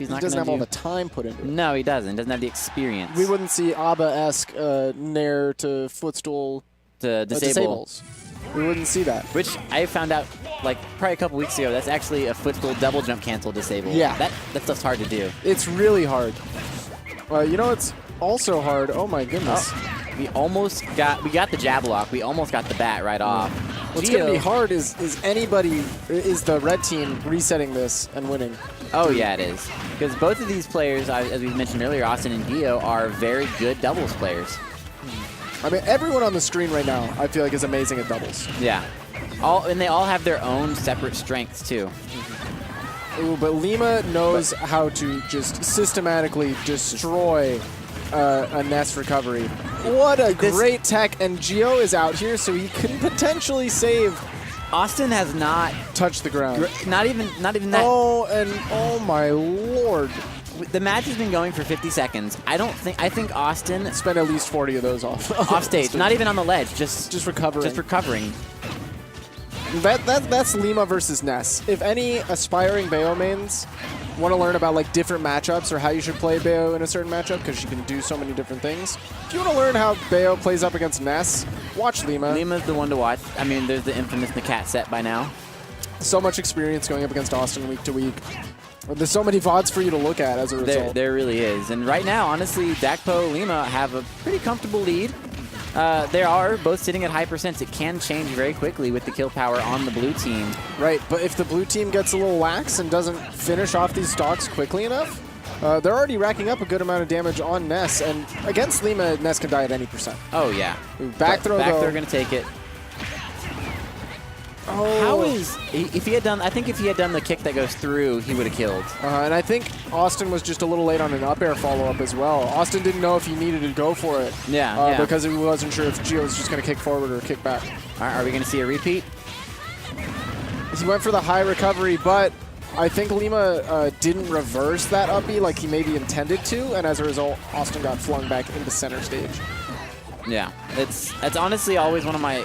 He's not he doesn't have all the time put into it. No, he doesn't. Doesn't have the experience. We wouldn't see ABBA-esque nair to footstool to disables. We wouldn't see that. Which I found out like probably a couple weeks ago. That's actually a footstool double jump cancel disable. Yeah. That stuff's hard to do. It's really hard. You know it's also hard. Oh my goodness. Oh, we got the jab lock. We almost got the bat right off. What's going to be hard is the red team resetting this and winning. Oh yeah, it is. Because both of these players, as we mentioned earlier, Awestin and Gio, are very good doubles players. I mean, everyone on the screen right now, I feel like, is amazing at doubles. Yeah. And they all have their own separate strengths, too. Ooh, but Lima knows how to just systematically destroy a Ness recovery. What a great tech, and Gio is out here, so he can potentially save. Awestin has not touched the ground. Not even that. Oh, and oh my lord. The match has been going for 50 seconds. I think Awestin spent at least 40 of those off stage. Not even on the ledge, just recovering. Just recovering. That's Lima versus Ness. If any aspiring Bayo mains want to learn about like different matchups or how you should play Bayo in a certain matchup, because she can do so many different things. If you want to learn how Bayo plays up against Ness, watch Lima. Lima's the one to watch. I mean, there's the infamous Nakat set by now. So much experience going up against Awestin week to week. There's so many VODs for you to look at as a result. There really is. And right now, honestly, Dakpo, Lima have a pretty comfortable lead. They are both sitting at high percents. It can change very quickly with the kill power on the blue team. Right, but if the blue team gets a little lax and doesn't finish off these stocks quickly enough, they're already racking up a good amount of damage on Ness. And against Lima, Ness can die at any percent. Oh, yeah. Back throw, Back throw going to take it. Oh. How is if he had done? I think if he had done the kick that goes through, he would have killed. And I think Awestin was just a little late on an up air follow up as well. Awestin didn't know if he needed to go for it. Yeah, because he wasn't sure if Gio was just going to kick forward or kick back. All right, are we going to see a repeat? He went for the high recovery, but I think Lima didn't reverse that up B like he maybe intended to, and as a result, Awestin got flung back into center stage. Yeah, that's honestly always one of my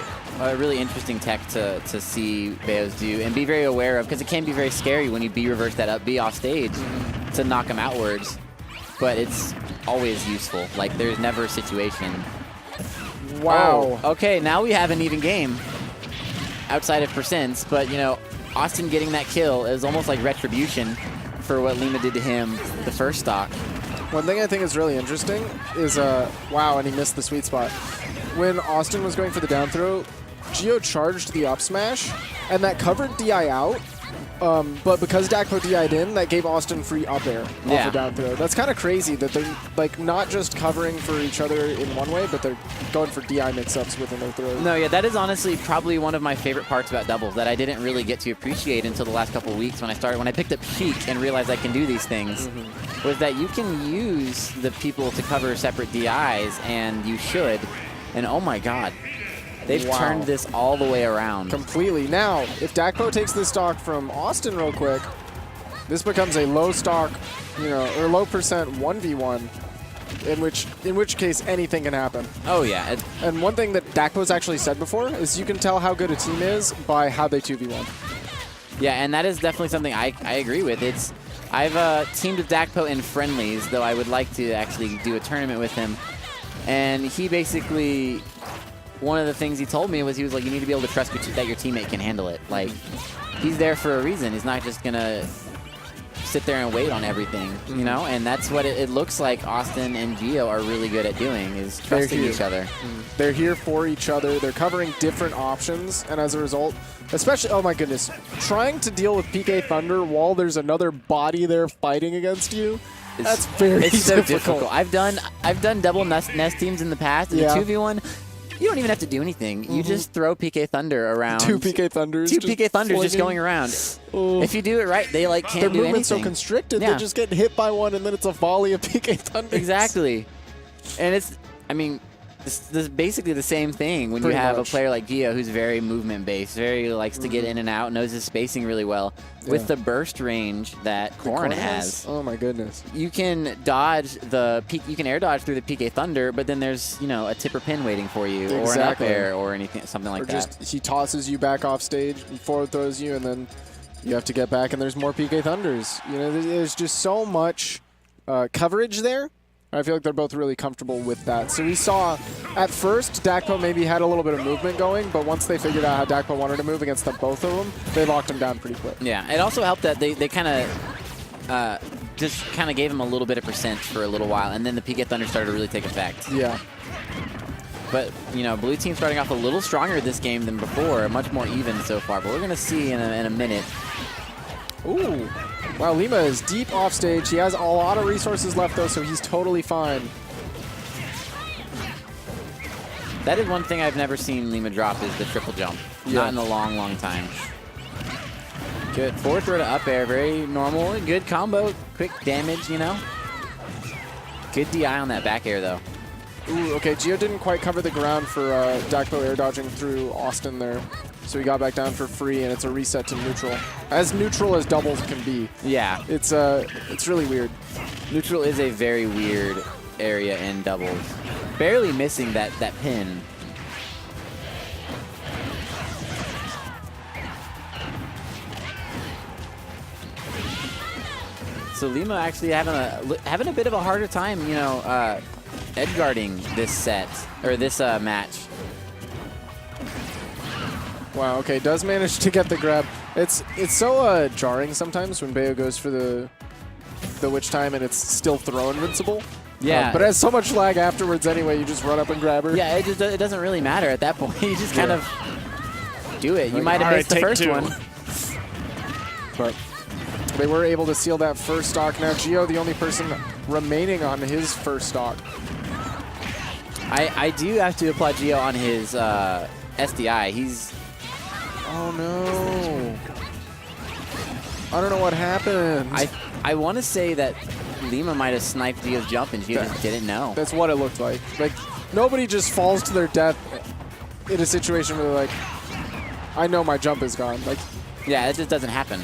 really interesting tech to see Bayos do and be very aware of, because it can be very scary when you B reverse that up B off stage to knock him outwards, but it's always useful. Like, there's never a situation. Wow. Oh, okay, now we have an even game outside of percents, but, you know, Awestin getting that kill is almost like retribution for what Lima did to him the first stock. One thing I think is really interesting is, wow, and he missed the sweet spot. When Awestin was going for the down throw, Gio charged the up smash, and that covered DI out, but because Dakpo DI'd in, that gave Awestin free up air off the down throw. That's kind of crazy that they're like not just covering for each other in one way, but they're going for DI mix-ups within their throws. No, yeah, that is honestly probably one of my favorite parts about doubles that I didn't really get to appreciate until the last couple of weeks when I picked up Sheik and realized I can do these things, was that you can use the people to cover separate DIs, and you should. And oh my god, they've turned this all the way around. Completely. Now, if Dakpo takes this stock from Awestin real quick, this becomes a low stock, you know, or low percent 1v1, in which case anything can happen. Oh yeah. And one thing that Dakpo's actually said before is you can tell how good a team is by how they 2v1. Yeah, and that is definitely something I agree with. I've teamed with Dakpo in friendlies, though I would like to actually do a tournament with him. And he basically, one of the things he told me was, he was like, you need to be able to trust that your teammate can handle it. Like, he's there for a reason. He's not just going to sit there and wait on everything, you know? And that's what it looks like Awestin and Gio are really good at doing, is trusting each other. They're here for each other. They're covering different options. And as a result, especially, oh my goodness, trying to deal with PK Thunder while there's another body there fighting against you, that's very difficult. So difficult. I've done double Nest teams in the past. In the 2v1, you don't even have to do anything. You just throw PK Thunder around. Two PK Thunders. Two PK Thunders just going around. If you do it right, they like can't do anything. Their movement's so constricted, they're just getting hit by one, and then it's a volley of PK Thunders. Exactly. And it's, I mean, this is basically the same thing when you have a player like Gio who's very movement-based, very likes to get in and out, knows his spacing really well. With the burst range that Corrin has, oh my goodness, you can dodge you can air dodge through the PK Thunder, but then there's, you know, a tipper pin waiting for you, or an up air, or anything, something like that. Just he tosses you back off stage, and forward throws you, and then You have to get back, and there's more PK Thunders. You know, there's just so much coverage there. I feel like they're both really comfortable with that. So we saw, at first, Dakpo maybe had a little bit of movement going, but once they figured out how Dakpo wanted to move against both of them, they locked him down pretty quick. Yeah, it also helped that they kind of just kind of gave him a little bit of percent for a little while, and then the PK Thunder started to really take effect. Yeah. But, you know, blue team starting off a little stronger this game than before, much more even so far, but we're going to see in a minute. Ooh. Wow, Lima is deep off stage. He has a lot of resources left, though, so he's totally fine. That is one thing I've never seen Lima drop is the triple jump. Yeah. Not in a long, long time. Good. Forward throw to up air. Very normal. Good combo. Quick damage, you know. Good DI on that back air, though. Ooh, okay, Gio didn't quite cover the ground for Dakpo air dodging through Awestin there. So he got back down for free, and it's a reset to neutral. As neutral as doubles can be. Yeah. It's really weird. Neutral is a very weird area in doubles. Barely missing that pin. So Lima actually having a bit of a harder time, you know, edge guarding this set or this match. Wow. Okay, does manage to get the grab. It's so jarring sometimes when Bayo goes for the witch time and it's still throw invincible. Yeah. But it has so much lag afterwards anyway. You just run up and grab her. Yeah, it doesn't really matter at that point. You just kind of do it. You might have missed the first one. But they were able to seal that first stock. Now Gio, the only person remaining on his first stock. I do have to applaud Gio on his SDI. He's... Oh, no. I don't know what happened. I want to say that Lima might have sniped Gio's jump and Gio just didn't know. That's what it looked like. Like, nobody just falls to their death in a situation where they're like, I know my jump is gone. Like, yeah, it just doesn't happen.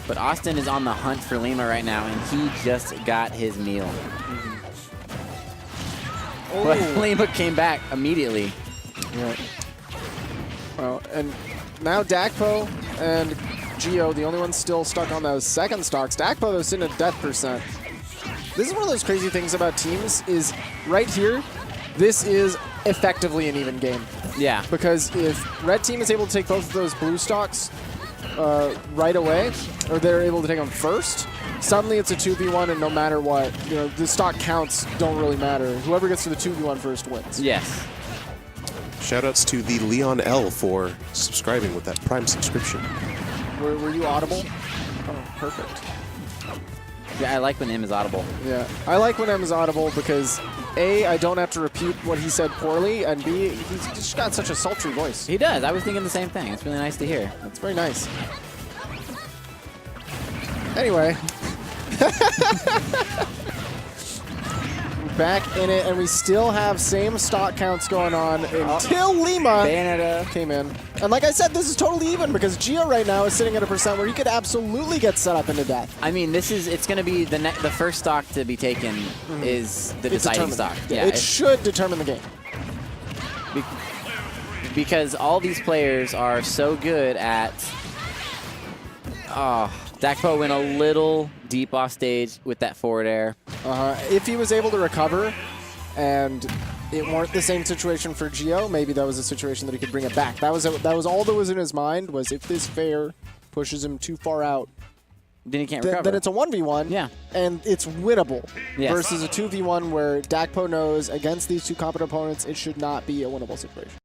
But Awestin is on the hunt for Lima right now, and he just got his meal. But Lima came back immediately. Yeah. Well, and now Dakpo and Gio, the only ones still stuck on those second stocks. Dakpo, though, sitting at death percent. This is one of those crazy things about teams is right here, this is effectively an even game. Yeah. Because if red team is able to take both of those blue stocks right away, or they're able to take them first, suddenly it's a 2v1, and no matter what, you know, the stock counts don't really matter. Whoever gets to the 2v1 first wins. Yes. Shoutouts to the Leon L for subscribing with that Prime subscription. Were you audible? Oh, perfect. Yeah, I like when M is audible. Yeah, I like when M is audible because A, I don't have to repeat what he said poorly, and B, he's just got such a sultry voice. He does. I was thinking the same thing. It's really nice to hear. That's very nice. Anyway. Back in it, and we still have same stock counts going on until Lima came in. And like I said, this is totally even because Gio right now is sitting at a percent where he could absolutely get set up into death. I mean, it's going to be the first stock to be taken is the deciding stock. Yeah, it should determine the game. Because all these players are so good at... Oh, Dakpo went a little deep off stage with that forward air. If he was able to recover and it weren't the same situation for Gio, maybe that was a situation that he could bring it back. That was all that was in his mind was if this fair pushes him too far out, then he can't recover. Then it's a 1v1, yeah, and it's winnable. Yes. Versus a 2v1 where Dakpo knows against these two competent opponents, it should not be a winnable situation.